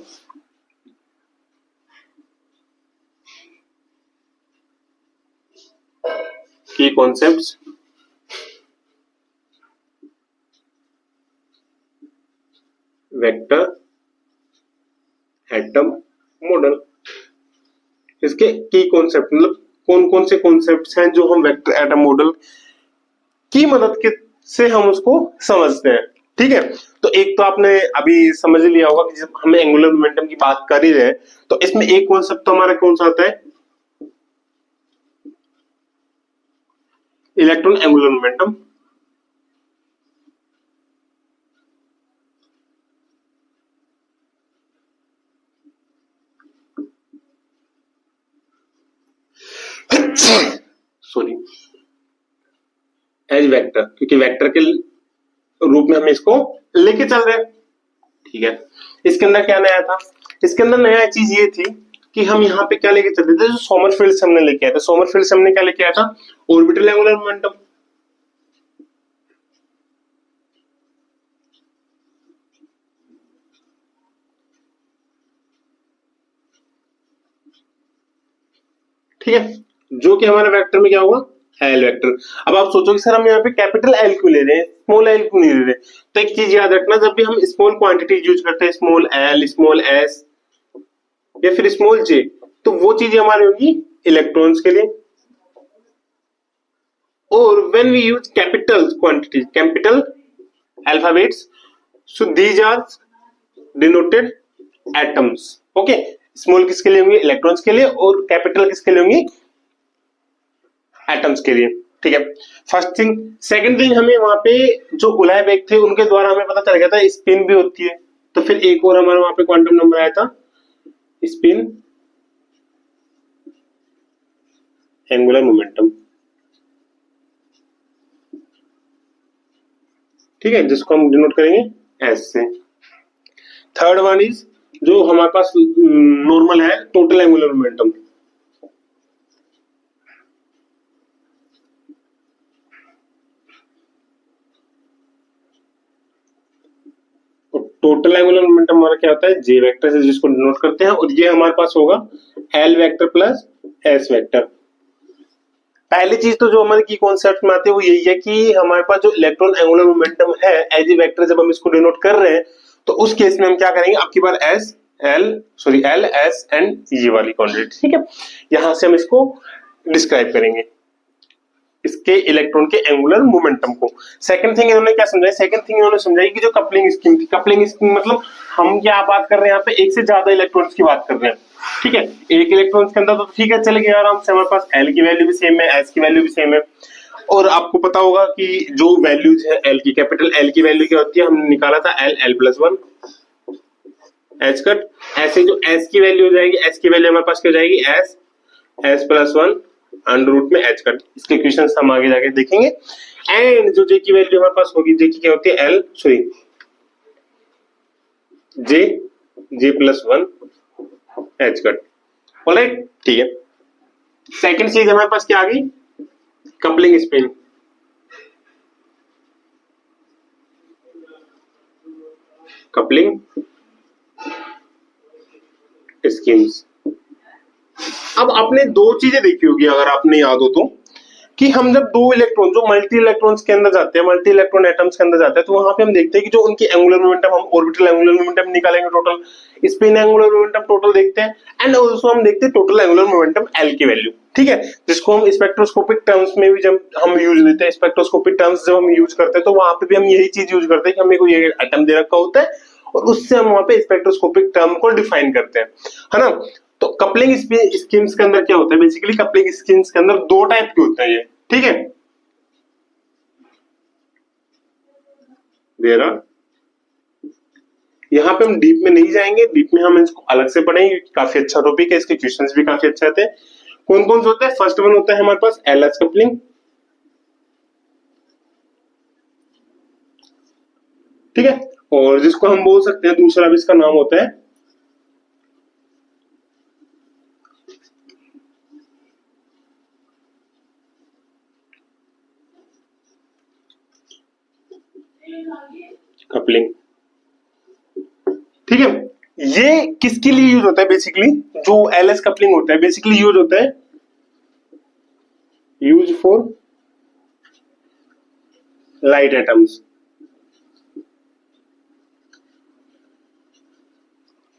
की कॉन्सेप्ट्स वेक्टर एटम मॉडल। इसके की कॉन्सेप्ट मतलब कौन कौन से कॉन्सेप्ट्स हैं जो हम वेक्टर एटम मॉडल की मदद के से हम उसको समझते हैं, ठीक है। तो एक तो आपने अभी समझ लिया होगा कि जब हम एंगुलर मोमेंटम की बात कर ही रहे हैं, तो इसमें एक कॉन्सेप्ट तो हमारा कौन सा आता है, electron angular momentum, sorry, as vector, क्योंकि वेक्टर के रूप में हम इसको लेके चल रहे हैं, ठीक है। इसके अंदर क्या नया था, इसके अंदर नया चीज ये थी कि हम यहाँ पे क्या लेके चलते थे, जो सोमरफील्ड से हमने लेके आया था, सोमरफील्ड से हमने क्या लेके आया था, ऑर्बिटल एंगुलर मोमेंटम, ठीक है, जो कि हमारे वेक्टर में क्या होगा, एल वेक्टर। अब आप सोचोगे सर हम यहाँ पे कैपिटल एल क्यों ले रहे हैं, स्मॉल एल क्यों नहीं ले रहे, तो एक चीज याद रखना, जब भी हम स्मॉल क्वांटिटी यूज करते हैं, स्मॉल एल, स्मॉल एस या फिर स्मॉल जे, तो वो चीजें हमारी होंगी इलेक्ट्रॉन्स के लिए। और when we use capital quantity, capital alphabets, so these are denoted atoms, okay. Small किसके लिए होंगे, इलेक्ट्रॉन्स के लिए, और कैपिटल किसके लिए होंगी, एटम्स के लिए, ठीक है। फर्स्ट थिंग, सेकंड थिंग, हमें वहां पे जो उलायबेक थे उनके द्वारा हमें पता चल गया था स्पिन भी होती है, तो फिर एक और हमारे वहां पे क्वांटम नंबर आया था, स्पिन एंगुलर मोमेंटम, ठीक है, जिसको हम डिनोट करेंगे एस से। थर्ड वन इज जो हमारे पास नॉर्मल है total angular momentum. Total angular momentum हमारा क्या होता है, जे वेक्टर से जिसको डिनोट करते हैं, और ये हमारे पास होगा L vector plus S vector. पहली चीज तो जो हमारे की कॉन्सेप्ट में आती है वो यही है कि हमारे पास जो इलेक्ट्रॉन एंगुलर मोमेंटम है एज ए वेक्टर, जब हम इसको डिनोट कर रहे हैं तो उस केस में हम क्या करेंगे, आपकी बार एस एल एस एंड ये वाली क्वांटिटी, ठीक है, यहां से हम इसको डिस्क्राइब करेंगे इसके इलेक्ट्रॉन के एंगुलर मोमेंटम को। सेकंड थिंग इन्होंने क्या समझाई, सेकंड थिंग इन्होंने समझाई कि जो कपलिंग स्कीम थी, कपलिंग स्कीम मतलब हम क्या बात कर रहे हैं यहाँ पे, एक से ज्यादा इलेक्ट्रॉन्स की बात कर रहे हैं, ठीक है। एक इलेक्ट्रॉन्स के अंदर तो ठीक है चलेगा आराम से, हमारे पास एल की वैल्यू भी सेम है, एस की वैल्यू भी सेम है, और आपको पता होगा कि जो वैल्यूज है एल की, कैपिटल एल की वैल्यू क्या होती है, हमने निकाला था L L plus one H cut. ऐसे जो एस की वैल्यू हो जाएगी, एस की वैल्यू हमारे पास क्या हो जाएगी, S S plus one under root में एच कट। इसके क्वेश्चंस हम आगे जाके देखेंगे। एंड जो जे की वैल्यू हमारे पास होगी, जे की क्या होती है, L sorry J J plus one H cut. Alright, ठीक है। सेकंड चीज हमारे पास क्या आ गई, कपलिंग स्पिन। Coupling schemes. अब आपने दो चीजें देखी होगी अगर आपने याद हो तो, कि हम जब दो इलेक्ट्रॉन जो मल्टी इलेक्ट्रॉन्स के अंदर जाते हैं, मल्टी इलेक्ट्रॉन एटम्स के अंदर जाते हैं, तो वहां पे हम देखते हैं कि जो उनकी एंगुलर मोमेंटम, हम ऑर्बिटल एंगुलर मोमेंटम निकालेंगे total, spin angular momentum total देखते हैं, एंड ऑल्सो हम देखते हैं टोटल एंगुलर मोमेंटम एल की वैल्यू, ठीक है, जिसको हम स्पेक्ट्रोस्कोपिक टर्म्स में भी जब हम यूज लेते हैं, स्पेक्ट्रोस्कोपिक टर्म्स जब हम यूज करते हैं तो वहां पे भी हम यही चीज यूज करते हैं कि हमें कोई एटम दे रखा होता है और उससे हम वहां पे स्पेक्ट्रोस्कोपिक टर्म को डिफाइन करते हैं, है ना। तो कपलिंग स्कीम्स के अंदर क्या होता है, बेसिकली कपलिंग स्कीम्स के अंदर दो टाइप के होते हैं ये, ठीक है। देयर आर, यहाँ पे हम डीप में नहीं जाएंगे, डीप में हम इसको अलग से पढ़ेंगे, काफी अच्छा टॉपिक है, इसके क्वेश्चंस भी काफी अच्छे आते हैं। कौन कौन से होते हैं, फर्स्ट वन होता है हमारे पास एल एस कपलिंग, ठीक है, और जिसको हम बोल सकते हैं दूसरा भी इसका नाम होता है कपलिंग, ठीक है। ये किसके लिए यूज होता है, बेसिकली जो एल एस कपलिंग होता है बेसिकली यूज होता है, यूज फॉर लाइट एटम्स,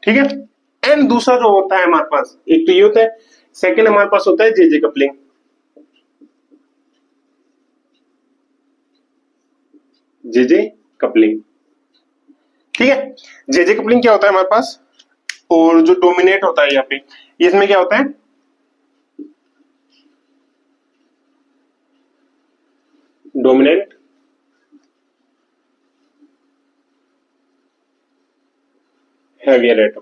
ठीक है। एंड दूसरा जो होता है हमारे पास, एक तो ये होता है, सेकंड हमारे पास होता है जे कपलिंग, जे कपलिंग, ठीक है। जे कपलिंग क्या होता है हमारे पास, और जो डोमिनेट होता है यहाँ पे, इसमें क्या होता है, डोमिनेंट हैवियर एटम।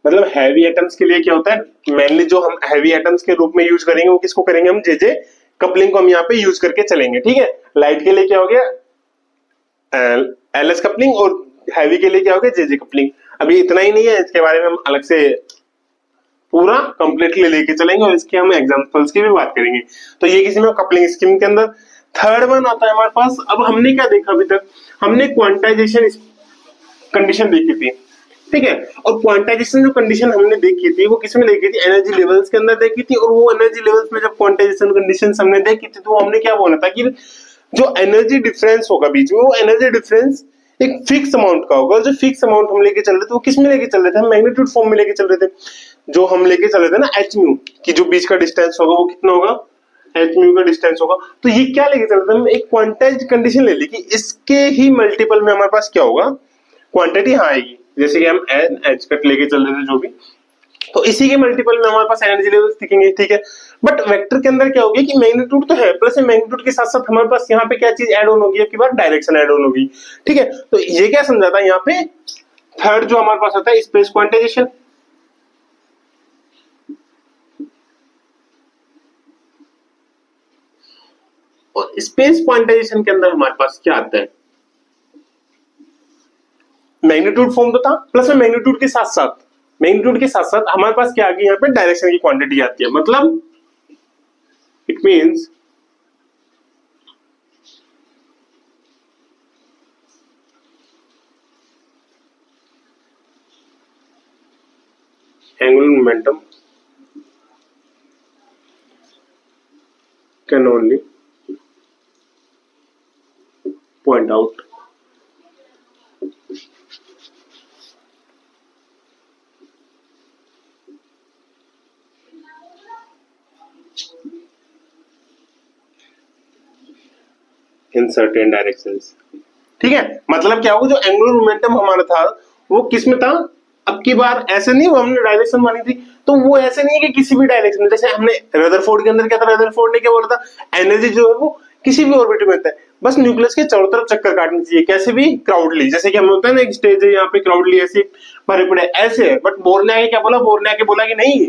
मतलब हैवी एटम्स के लिए क्या होता है, मेनली जो हम हैवी एटम्स के रूप में यूज करेंगे वो किसको करेंगे, हम जे कपलिंग को हम यहाँ पे यूज करके चलेंगे, ठीक है। लाइट के लिए क्या हो गया एल एस कपलिंग, और हैवी के लिए क्या हो गया जे कपलिंग। अभी इतना ही नहीं है, इसके बारे में हम अलग से पूरा कंप्लीटली लेके चलेंगे और इसके हम एग्जांपल्स की भी बात करेंगे। तो ये किसी में कपलिंग स्कीम के अंदर। थर्ड वन आता है हमारे पास, अब हमने क्या देखा अभी तक, हमने क्वांटाइजेशन कंडीशन देखी थी, ठीक है। और क्वांटाइजेशन जो कंडीशन हमने देखी थी वो किसमें देखी थी, एनर्जी लेवल्स के अंदर देखी थी, और वो एनर्जी लेवल्स में जब क्वांटाइजेशन कंडीशन हमने देखी थी तो हमने क्या बोला था कि जो एनर्जी डिफरेंस होगा बीच में, वो एनर्जी डिफरेंस एक फिक्स अमाउंट का होगा, जो फिक्स अमाउंट हम लेके चल रहे थे वो किसमें लेके चल रहे थे, हम मैग्नीट्यूड फॉर्म में लेके चल रहे थे, जो हम लेके चल रहे थे ना एच म्यू, कि जो बीच का डिस्टेंस होगा वो कितना होगा, एच म्यू का डिस्टेंस होगा। तो ये क्या लेके चल रहे थे, हम एक क्वांटाइज्ड कंडीशन ले ली कि इसके ही मल्टीपल में हमारे पास क्या होगा, क्वांटिटी हाँ आएगी, जैसे कि हम एन एच कट लेके चल रहे थे जो भी, तो इसी के मल्टीपल में हमारे पास एनर्जी लेवल्स दिखेंगे, ठीक है। बट वेक्टर के अंदर क्या होगी कि मैग्नीट्यूड तो है, प्लस मैग्नीट्यूड के साथ साथ हमारे पास यहाँ पे क्या चीज ऐड ऑन होगी, आपकी बात डायरेक्शन ऐड ऑन होगी, ठीक है। तो ये क्या समझाता है यहाँ पे, थर्ड जो हमारे पास होता है स्पेस क्वांटाइजेशन, और स्पेस क्वांटाइजेशन के अंदर हमारे पास क्या आता है, मैग्नीट्यूड फॉर्म तो था, प्लस में मैग्नीट्यूड के साथ साथ हमारे पास क्या आ गई, यहाँ पे डायरेक्शन की क्वांटिटी आती है। मतलब it means angular momentum can only point out in certain directions. ठीक है, मतलब क्या होगा, जो एंगुलर मोमेंटम हमारा था वो किस में था, अब की बार ऐसे नहीं, वो हमने डायरेक्शन मानी थी, तो वो ऐसे नहीं है कि किसी भी डायरेक्शन में, जैसे हमने रदरफोर्ड के अंदर क्या था, रदरफोर्ड ने क्या बोला था, एनर्जी जो है वो किसी भी ऑर्बिट में होता है, बस न्यूक्लियस के चारों तरफ चक्कर काटनी चाहिए, कैसे भी क्राउडली, जैसे कि हम होता है ना एक स्टेज है यहाँ पे क्राउडली ऐसे भरे पड़े ऐसे है, बट बोर ने आके क्या बोला, बोर ने आके बोला कि नहीं,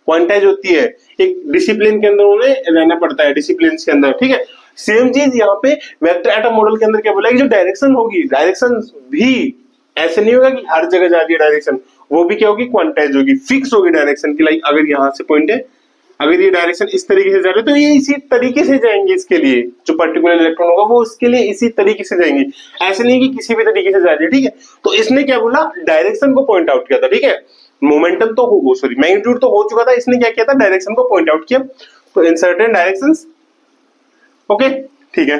क्वांटाइज होती है, एक डिसिप्लिन के अंदर उन्हें रहना पड़ता है, डिसिप्लिन के अंदर। ठीक है, सेम चीज यहाँ पे वेक्टर एटम मॉडल के अंदर क्या बोला कि जो डायरेक्शन होगी, डायरेक्शन भी ऐसे नहीं होगा कि हर जगह जा रही है डायरेक्शन, वो भी क्या होगी, क्वांटाइज होगी, फिक्स होगी डायरेक्शन की। लाइक अगर यहाँ से पॉइंट है, अगर ये डायरेक्शन इस तरीके से जा रहे तो ये इसी तरीके से जाएंगे, इसके लिए जो पर्टिकुलर इलेक्ट्रॉन होगा वो इसके लिए इसी तरीके से जाएंगे, ऐसे नहीं कि किसी भी तरीके से जा रही है। ठीक है, तो इसने क्या बोला, डायरेक्शन को पॉइंट आउट किया था। ठीक है, मोमेंटम तो हो, सॉरी मैग्नीट्यूड तो हो चुका था, इसने क्या किया था, डायरेक्शन को पॉइंट आउट किया। तो इन सर्टेन डायरेक्शंस, ओके ठीक है,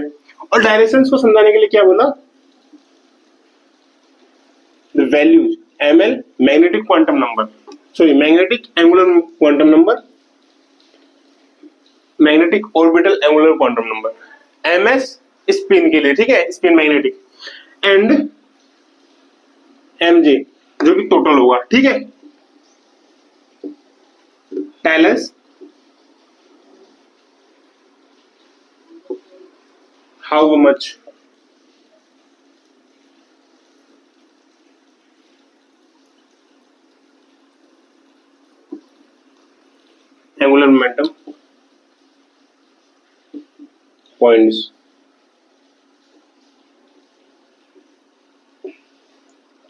और डायरेक्शंस को समझाने के लिए क्या बोला, the values ml magnetic quantum number, sorry magnetic angular quantum number, magnetic orbital angular quantum number, ms spin के लिए, ठीक है, स्पिन मैग्नेटिक, एंड mj जो कि टोटल होगा। ठीक है, tell us how much angular momentum points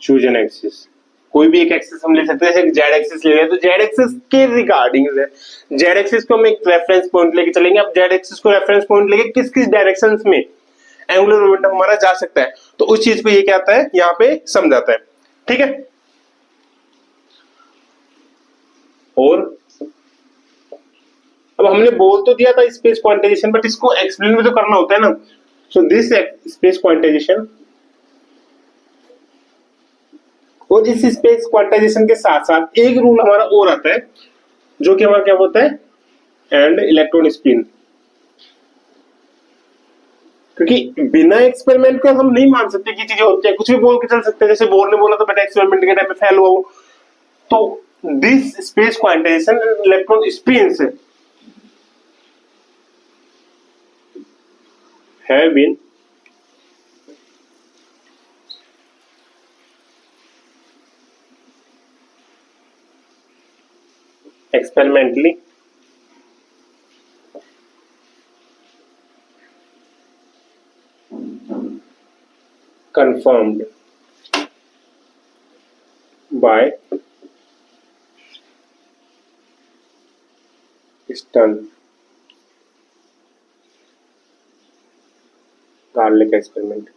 choose an axis, कोई भी एक एक्सिस हम ले सकते हैं, जैसे जेड एक्सिस ले रहे हैं तो जेड एक्सिस के रिगार्डिंग है, जेड एक्सिस को हम एक रेफरेंस पॉइंट लेके चलेंगे। अब जेड एक्सिस को रेफरेंस पॉइंट लेके किस किस डायरेक्शंस में एंगुलर मोमेंटम हमारा जा सकता है, तो उस चीज को ये क्या आता है, यहाँ पे समझाता है। ठीक है, और अब हमने बोल तो दिया था स्पेस क्वांटाइजेशन, बट इसको एक्सप्लेन भी तो करना होता है ना। सो दिस स्पेस क्वांटाइजेशन, और इस स्पेस क्वांटाइजेशन के साथ साथ एक रूल हमारा और आता है, जो कि हमारा क्या होता है, एंड इलेक्ट्रॉन स्पिन। क्योंकि बिना एक्सपेरिमेंट के हम नहीं मान सकते कि चीजें होती है, कुछ भी बोल के चल सकते हैं, जैसे बोर ने बोला था बेटा एक्सपेरिमेंट के टाइम पे फेल हुआ वो, तो this space quantization electron spin से have been experimentally confirmed by Stern Garlic experiment।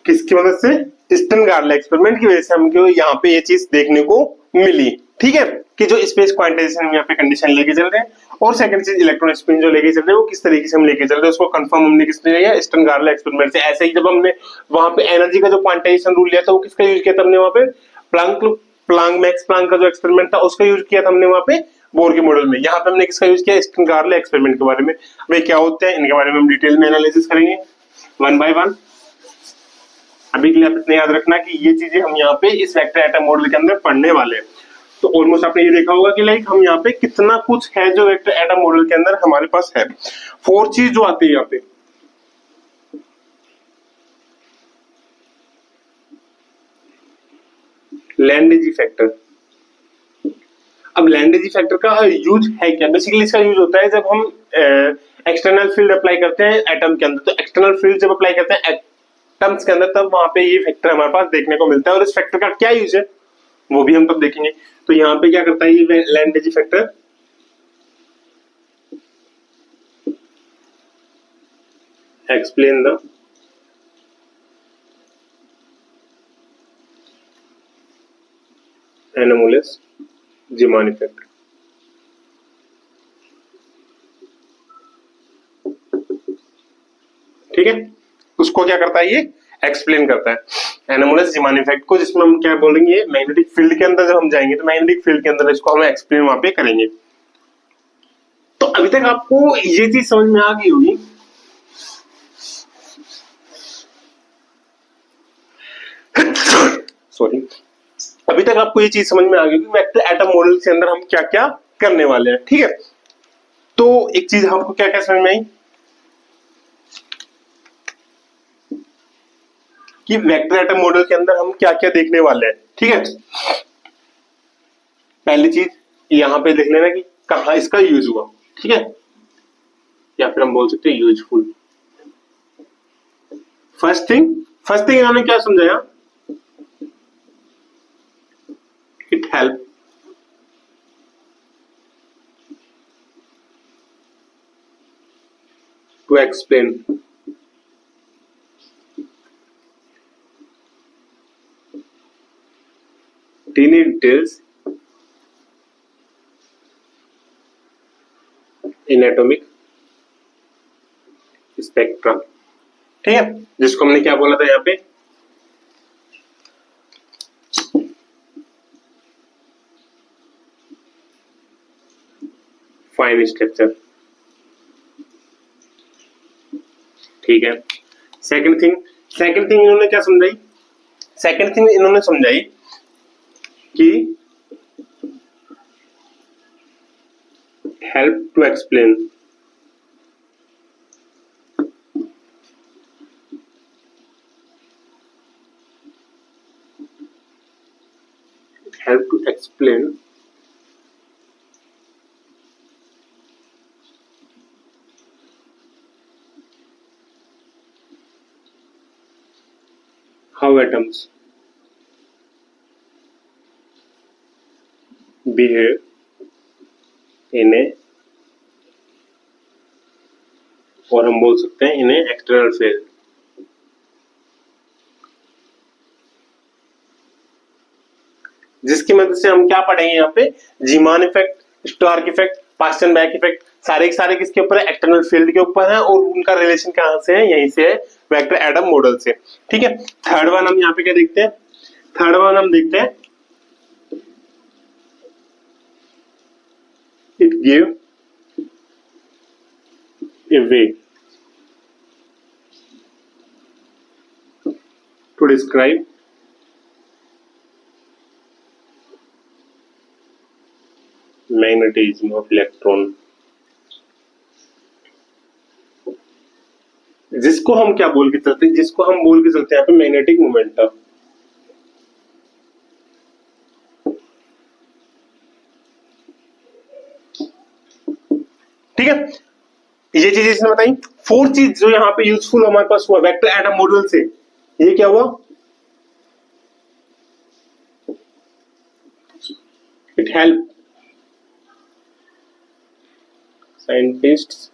किसकी मदद से, स्टर्न गार्लिक एक्सपेरिमेंट की वजह से हमको यहाँ पे ये चीज देखने को मिली। ठीक है, कि जो स्पेस क्वांटाइजेशन हम यहाँ पे कंडीशन लेके चल रहे हैं, और सेकंड चीज इलेक्ट्रॉन स्पिन जो लेके चल रहे हैं वो किस तरीके से हम लेके चल रहे हैं, उसको कंफर्म हमने किसने लिया, स्टर्न गार्लिक एक्सपेरिमेंट से। ऐसे ही जब हमने वहां पे एनर्जी का जो क्वांटाइजेशन रूल लिया था वो किसका यूज किया था हमने वहां पे, प्लांक मैक्स प्लांक का जो एक्सपेरिमेंट था उसका यूज किया था हमने वहां पे बोर के मॉडल में। यहाँ पे हमने किसका यूज किया, स्टर्न गार्लिक एक्सपेरिमेंट के बारे में। वे क्या होते हैं इनके बारे में हम डिटेल में एनालिसिस करेंगे वन बाय वन। अभी के लिए आप इतना याद रखना कि ये चीजें हम यहाँ पे इस वेक्टर एटम मॉडल के अंदर पढ़ने वाले हैं। तो ऑलमोस्ट आपने ये देखा होगा कि लाइक हम यहाँ पे कितना कुछ है जो वेक्टर एटम मॉडल के अंदर हमारे पास है। फोर चीज जो आती है यहाँ पे, लैंडेजी फैक्टर, अब लैंडेज फैक्टर का यूज है क्या? बेसिकली इसका यूज होता है जब हम एक्सटर्नल फील्ड अप्लाई करते हैं एटम के अंदर, तो एक्सटर्नल फील्ड जब अप्लाई करते हैं एटम्स के अंदर तब वहां पे ये फैक्टर हमारे पास देखने को मिलता है। और इस फैक्टर का क्या यूज है वो भी हम तब देखेंगे। तो यहाँ पे क्या करता है ये Landé factor, explain the anomalous Zeeman effect. ठीक है, उसको क्या करता है ये एक्सप्लेन करता है एनोमलस जीमान इफेक्ट को, जिसमें हम क्या बोलेंगे मैग्नेटिक फील्ड के अंदर जब हम जाएंगे तो मैग्नेटिक फील्ड के अंदर इसको हम एक्सप्लेन वहां पे करेंगे। तो अभी तक आपको ये चीज समझ में आ गई होगी सॉरी, अभी तक आपको ये चीज समझ में आ गई कि वेक्टर एटम मॉडल के अंदर हम क्या क्या करने वाले हैं। ठीक है, तो एक चीज आपको क्या क्या समझ में आई कि वेक्टर एटम मॉडल के अंदर हम क्या क्या देखने वाले हैं। ठीक है, पहली चीज यहां पे देख लेना कि कहां इसका यूज हुआ। ठीक है, या फिर हम बोल सकते हैं यूजफुल। फर्स्ट थिंग इन्होंने क्या समझाया, it help to explain tiny details in atomic spectrum। ठीक है, जिसको हमने क्या बोला था यहाँ पे फाइन स्ट्रक्चर। ठीक है, सेकंड थिंग इन्होंने क्या समझाई, सेकंड थिंग इन्होंने समझाई कि help to explain how atoms behave in a, और हम बोल सकते हैं इन्हें एक्सटर्नल फील्ड। जिसकी मदद से हम क्या पढ़ेंगे यहाँ पे Zeeman effect, Stark effect, Paschen Back effect, सारे के सारे किसके ऊपर है, एक्सटर्नल फील्ड के ऊपर है। और उनका रिलेशन कहां से है, यहीं से है वेक्टर एटम मॉडल से। ठीक है, थर्ड वन हम यहाँ पे क्या देखते हैं, थर्ड वन हम देखते हैं it give a way to describe magnetism of electron, जिसको हम क्या बोल के चलते हैं, जिसको हम बोल के चलते हैं यहाँ पे मैग्नेटिक मोमेंटम। ठीक है, ये चीज इसने बताई। फोर्थ चीज जो यहाँ पे यूजफुल हमारे पास हुआ वेक्टर एटम मॉडल से, ये क्या हुआ, it help scientists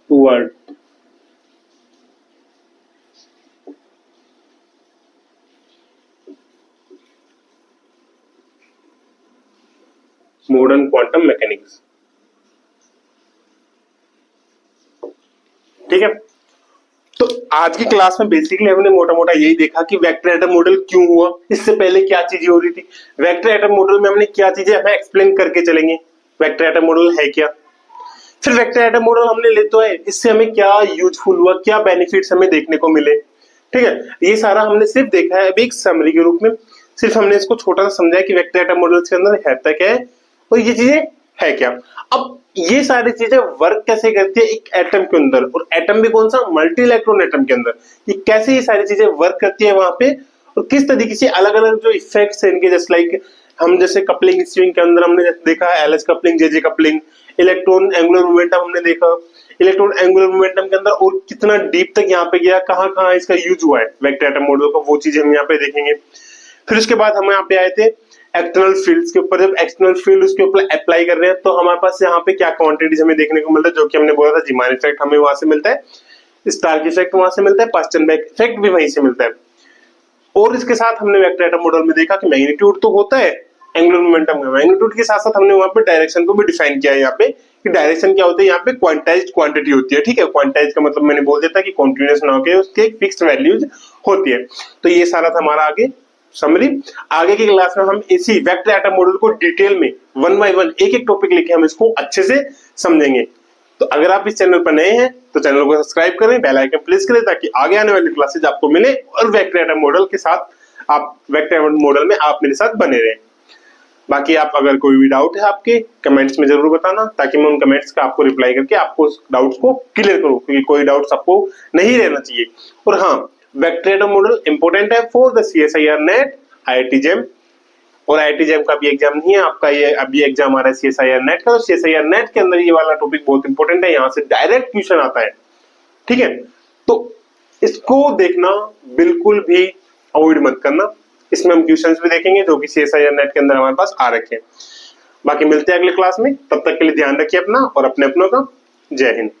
toward modern quantum mechanics. ठीक है, तो आज की क्लास में बेसिकली हमने मोटा मोटा यही देखा कि वेक्टर एटम मॉडल क्यों हुआ, इससे पहले क्या चीजें हो रही थी, वेक्टर एटम मॉडल में हमने क्या चीजें हमें एक्सप्लेन करके चलेंगे, वेक्टर एटम मॉडल है क्या, फिर वेक्टर एटम मॉडल हमने ले तो है, इससे हमें क्या यूजफुल हुआ, क्या बेनिफिट्स हमें देखने को मिले। ठीक है, ये सारा हमने सिर्फ देखा है अभी एक समरी के रूप में, सिर्फ हमने इसको छोटा सा समझा है कि वेक्टर एटम मॉडल के अंदर है क्या है और ये चीजें है क्या। अब ये सारी चीजें वर्क कैसे करती है एक एटम के अंदर, और एटम भी कौन सा, मल्टी इलेक्ट्रॉन एटम के अंदर, ये कैसे ये सारी चीजें वर्क करती है वहां पे, और किस तरीके से अलग अलग जो इफेक्ट्स हैं इनके, जस्ट लाइक हम जैसे कपलिंग स्विंग के अंदर हमने देखा है LH coupling, JJ coupling, electron angular momentum हमने देखा, इलेक्ट्रॉन एंगुलर मोमेंटम के अंदर और कितना डीप तक यहाँ पे गया, कहाँ कहाँ इसका यूज हुआ है वेक्टर एटम मॉडल का, वो चीजें हम यहाँ पे देखेंगे। फिर उसके बाद हम यहाँ पे आए थे एक्सटर्नल फील्ड्स के ऊपर, जब एक्सटर्नल फील्ड उसके ऊपर अप्लाई कर रहे हैं तो हमारे पास यहाँ पे क्या क्वांटिटीज हमें देखने को मिलता है, जो कि हमने बोला था जीमान इफेक्ट हमें वहां से मिलता है, स्टार्क इफेक्ट वहां से मिलता है, पास्टनबैक इफेक्ट भी वहीं से मिलता है। और इसके साथ हमने वेक्टर एटम मॉडल में देखा कि मैग्नीट्यूड तो होता है एंगुलर मोमेंटम का, मैग्नीट्यूड के साथ साथ हमने वहां पे डायरेक्शन को भी डिफाइन किया है यहाँ पे, कि डायरेक्शन क्या होता है, यहाँ पे क्वांटाइज्ड क्वांटिटी होती है, ठीक है। क्वांटाइज का मतलब मैंने बोल दिया था कि कॉन्टिन्यूस ना होकर उसके फिक्स्ड वैल्यूज होती है। तो ये सारा था हमारा आगे समरी। आगे की क्लास में हम इसी वेक्टर एटम मॉडल को डिटेल में 1 बाय 1 एक एक टॉपिक लेके हम इसको अच्छे से समझेंगे। तो अगर आप इस चैनल पर नए हैं तो चैनल को सब्सक्राइब करें, बेल आइकन प्रेस करें, ताकि आगे आने वाली क्लासेज आपको मिले और वेक्टर एटम मॉडल के साथ आप वेक्टर एटम मॉडल में आप मेरे साथ बने रहें। बाकी आप अगर कोई भी डाउट है आपके कमेंट्स में जरूर बताना, ताकि मैं उन कमेंट्स का आपको रिप्लाई करके आपको डाउट्स को क्लियर करूं, क्योंकि कोई डाउट्स आपको नहीं रहना चाहिए। और हाँ, वेक्टर एटम मॉडल इंपॉर्टेंट है for the CSIR net, IIT JEM, और IIT JEM का भी एग्जाम नहीं है आपका, ये अभी एग्जाम आ रहा है CSIR नेट का। तो CSIR नेट के अंदर ये वाला टॉपिक बहुत इंपॉर्टेंट है, यहाँ से डायरेक्ट क्वेश्चन आता है, ठीक है। तो इसको देखना बिल्कुल भी अवॉइड मत करना, इसमें हम क्वेश्चंस भी देखेंगे जो कि CSIR नेट के अंदर हमारे पास आ रखे हैं। बाकी मिलते हैं अगले क्लास में, तब तक के लिए ध्यान रखिए अपना और अपने अपनों का। जय हिंद।